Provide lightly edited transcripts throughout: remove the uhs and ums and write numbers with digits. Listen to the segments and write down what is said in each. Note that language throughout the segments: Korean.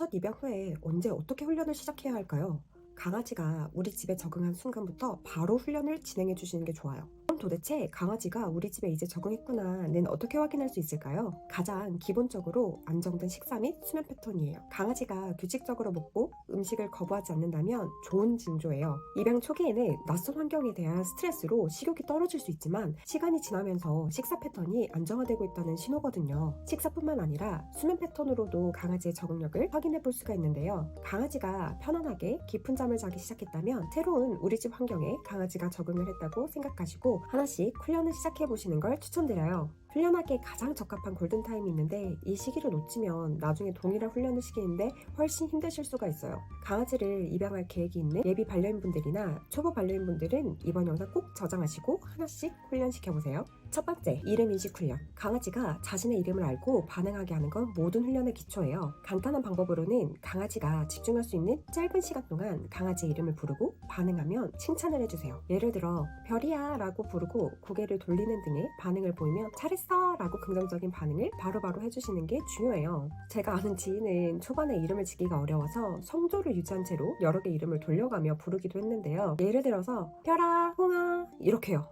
첫 입양 후에 언제 어떻게 훈련을 시작해야 할까요? 강아지가 우리 집에 적응한 순간부터 바로 훈련을 진행해 주시는 게 좋아요. 그럼 도대체 강아지가 우리 집에 이제 적응했구나는 어떻게 확인할 수 있을까요? 가장 기본적으로 안정된 식사 및 수면 패턴이에요. 강아지가 규칙적으로 먹고 음식을 거부하지 않는다면 좋은 징조예요. 입양 초기에는 낯선 환경에 대한 스트레스로 식욕이 떨어질 수 있지만 시간이 지나면서 식사 패턴이 안정화되고 있다는 신호거든요. 식사뿐만 아니라 수면 패턴으로도 강아지의 적응력을 확인해 볼 수가 있는데요. 강아지가 편안하게 깊은 잠을 자기 시작했다면 새로운 우리 집 환경에 강아지가 적응을 했다고 생각하시고 하나씩 훈련을 시작해 보시는 걸 추천드려요. 훈련하기에 가장 적합한 골든타임이 있는데 이 시기를 놓치면 나중에 동일한 훈련을 시키는데 훨씬 힘드실 수가 있어요. 강아지를 입양할 계획이 있는 예비 반려인분들이나 초보 반려인분들은 이번 영상 꼭 저장하시고 하나씩 훈련시켜보세요. 첫 번째, 이름 인식 훈련. 강아지가 자신의 이름을 알고 반응하게 하는 건 모든 훈련의 기초예요. 간단한 방법으로는 강아지가 집중할 수 있는 짧은 시간 동안 강아지의 이름을 부르고 반응하면 칭찬을 해주세요. 예를 들어 별이야 라고 부르고 고개를 돌리는 등의 반응을 보이면 잘했어 라고 긍정적인 반응을 바로바로 해주시는 게 중요해요. 제가 아는 지인은 초반에 이름을 짓기가 어려워서 성조를 유지한 채로 여러 개 이름을 돌려가며 부르기도 했는데요. 예를 들어서 별아, 홍아 이렇게요.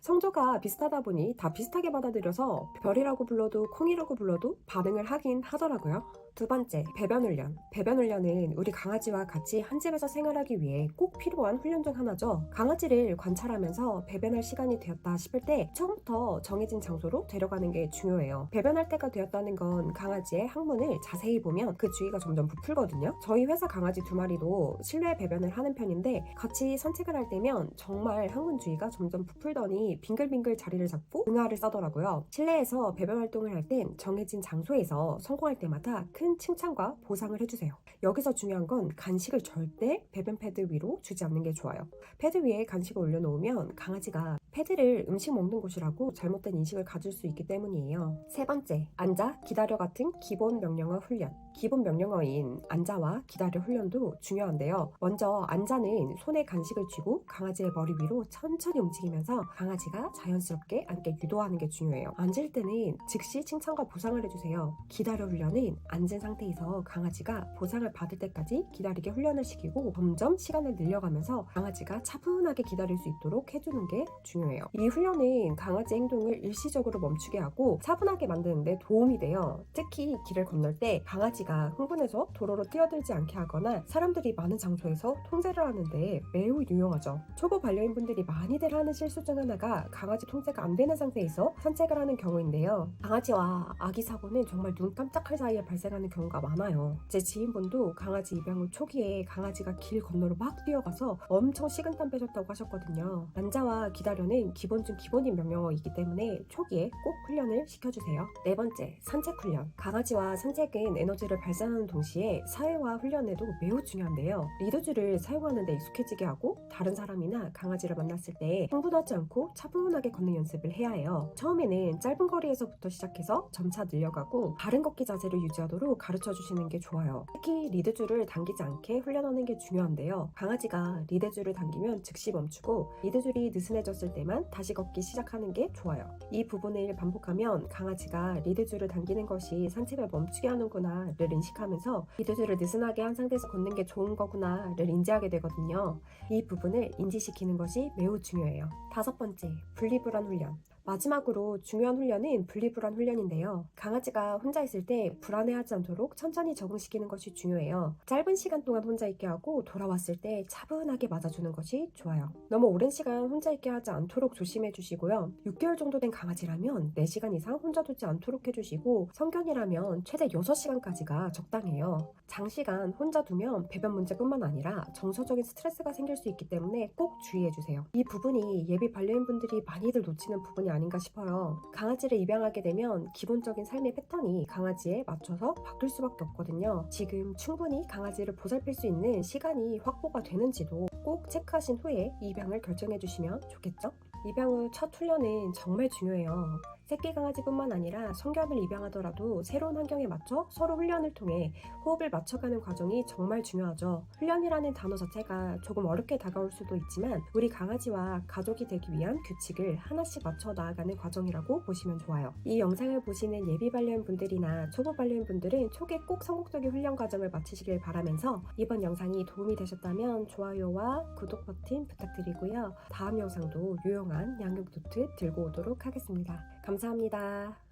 성조가 비슷하다 보니 다 비슷하게 받아들여서 별이라고 불러도 콩이라고 불러도 반응을 하긴 하더라고요. 두 번째, 배변 훈련. 배변 훈련은 우리 강아지와 같이 한 집에서 생활하기 위해 꼭 필요한 훈련 중 하나죠. 강아지를 관찰하면서 배변할 시간이 되었다 싶을 때 처음부터 정해진 장소로 데려가는 게 중요해요. 배변할 때가 되었다는 건 강아지의 항문을 자세히 보면 그 주위가 점점 부풀거든요. 저희 회사 강아지 2마리도 실내 배변을 하는 편인데 같이 산책을 할 때면 정말 항문 주위가 점점 부풀더니 빙글빙글 자리를 잡고 응아를 싸더라고요. 실내에서 배변 활동을 할 땐 정해진 장소에서 성공할 때마다 큰 칭찬과 보상을 해주세요. 여기서 중요한 건 간식을 절대 배변 패드 위로 주지 않는 게 좋아요. 패드 위에 간식을 올려놓으면 강아지가 패드를 음식 먹는 곳이라고 잘못된 인식을 가질 수 있기 때문이에요. 세 번째, 앉아, 기다려 같은 기본 명령어 훈련. 기본 명령어인 앉아와 기다려 훈련도 중요한데요. 먼저 앉아는 손에 간식을 쥐고 강아지의 머리 위로 천천히 움직이면서 강아지가 자연스럽게 앉게 유도하는 게 중요해요. 앉을 때는 즉시 칭찬과 보상을 해주세요. 기다려 훈련은 앉은 상태에서 강아지가 보상을 받을 때까지 기다리게 훈련을 시키고 점점 시간을 늘려가면서 강아지가 차분하게 기다릴 수 있도록 해주는 게 중요해요. 이 훈련은 강아지 행동을 일시적으로 멈추게 하고 차분하게 만드는데 도움이 돼요. 특히 길을 건널 때 강아지가 흥분해서 도로로 뛰어들지 않게 하거나 사람들이 많은 장소에서 통제를 하는데 매우 유용하죠. 초보 반려인분들이 많이들 하는 실수 중 하나가 강아지 통제가 안 되는 상태에서 산책을 하는 경우인데요. 강아지와 아기 사고는 정말 눈 깜짝할 사이에 발생하는 경우가 많아요. 제 지인분도 강아지 입양 후 초기에 강아지가 길 건너로 막 뛰어가서 엄청 식은땀 빼셨다고 하셨거든요. 앉아와 기다려는 기본 중 기본인 명령어이기 때문에 초기에 꼭 훈련을 시켜주세요. 네 번째, 산책 훈련. 강아지와 산책은 에너지를 발산하는 동시에 사회화 훈련에도 매우 중요한데요. 리더줄을 사용하는 데 익숙해지게 하고 다른 사람이나 강아지를 만났을 때 흥분하지 않고 차분하게 걷는 연습을 해야 해요. 처음에는 짧은 거리에서부터 시작해서 점차 늘려가고 바른 걷기 자세를 유지하도록 가르쳐 주시는 게 좋아요. 특히 리드줄을 당기지 않게 훈련하는 게 중요한데요. 강아지가 리드줄을 당기면 즉시 멈추고 리드줄이 느슨해졌을 때만 다시 걷기 시작하는 게 좋아요. 이 부분을 반복하면 강아지가 리드줄을 당기는 것이 산책을 멈추게 하는구나를 인식하면서 리드줄을 느슨하게 한 상태에서 걷는 게 좋은 거구나를 인지하게 되거든요. 이 부분을 인지시키는 것이 매우 중요해요. 다섯 번째, 분리불안 훈련. 마지막으로 중요한 훈련은 분리불안 훈련인데요. 강아지가 혼자 있을 때 불안해하지 않도록 천천히 적응시키는 것이 중요해요. 짧은 시간 동안 혼자 있게 하고 돌아왔을 때 차분하게 맞아주는 것이 좋아요. 너무 오랜 시간 혼자 있게 하지 않도록 조심해 주시고요. 6개월 정도 된 강아지라면 4시간 이상 혼자 두지 않도록 해주시고 성견이라면 최대 6시간까지가 적당해요. 장시간 혼자 두면 배변 문제뿐만 아니라 정서적인 스트레스가 생길 수 있기 때문에 꼭 주의해 주세요. 이 부분이 예비 반려인분들이 많이들 놓치는 부분이 아닌가 싶어요. 강아지를 입양하게 되면 기본적인 삶의 패턴이 강아지에 맞춰서 바뀔 수밖에 없거든요. 지금 충분히 강아지를 보살필 수 있는 시간이 확보가 되는지도 꼭 체크하신 후에 입양을 결정해 주시면 좋겠죠? 입양 후 첫 훈련은 정말 중요해요. 새끼 강아지뿐만 아니라 성견을 입양하더라도 새로운 환경에 맞춰 서로 훈련을 통해 호흡을 맞춰가는 과정이 정말 중요하죠. 훈련이라는 단어 자체가 조금 어렵게 다가올 수도 있지만 우리 강아지와 가족이 되기 위한 규칙을 하나씩 맞춰 나아가는 과정이라고 보시면 좋아요. 이 영상을 보시는 예비 반려인분들이나 초보 반려인분들은 초기에 꼭 성공적인 훈련 과정을 마치시길 바라면서 이번 영상이 도움이 되셨다면 좋아요와 구독 버튼 부탁드리고요. 다음 영상도 유용한 양육 노트 들고 오도록 하겠습니다. 감사합니다.